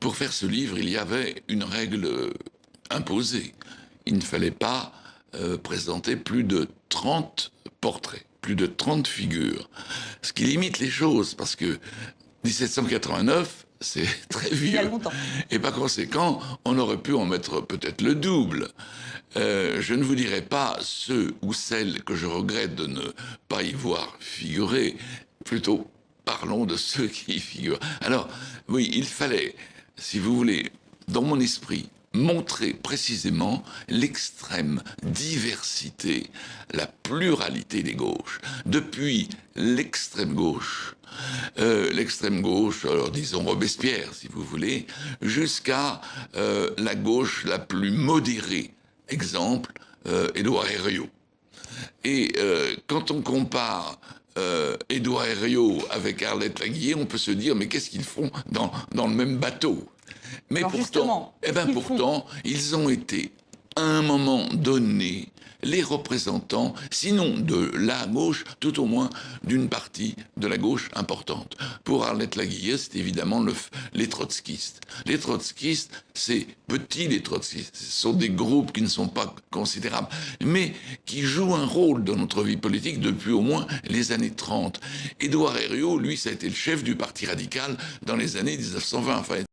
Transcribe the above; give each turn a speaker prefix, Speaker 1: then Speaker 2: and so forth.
Speaker 1: pour faire ce livre, il y avait une règle imposée. Il ne fallait pas présenter plus de 30 portraits, plus de 30 figures. Ce qui limite les choses, parce que 1789, c'est très vieux.
Speaker 2: Il y a longtemps.
Speaker 1: Et par conséquent, on aurait pu en mettre peut-être le double. Je ne vous dirai pas ceux ou celles que je regrette de ne pas y voir figurer. Plutôt, parlons de ceux qui y figurent. Alors, oui, il fallait, si vous voulez, dans mon esprit, montrer précisément l'extrême diversité, la pluralité des gauches. Depuis l'extrême gauche, alors disons Robespierre, si vous voulez, jusqu'à la gauche la plus modérée. Exemple, Édouard Herriot. Et quand on compare Édouard Herriot avec Arlette Laguiller, on peut se dire, mais qu'est-ce qu'ils font dans le même bateau? Mais
Speaker 2: alors
Speaker 1: pourtant, ils ont été, à un moment donné, les représentants, sinon de la gauche, tout au moins d'une partie de la gauche importante. Pour Arlette Laguiller, c'est évidemment les trotskistes. Les trotskistes, c'est petit, les trotskistes. Ce sont des groupes qui ne sont pas considérables, mais qui jouent un rôle dans notre vie politique depuis au moins les années 30. Édouard Herriot, lui, ça a été le chef du Parti radical dans les années 1920. Enfin,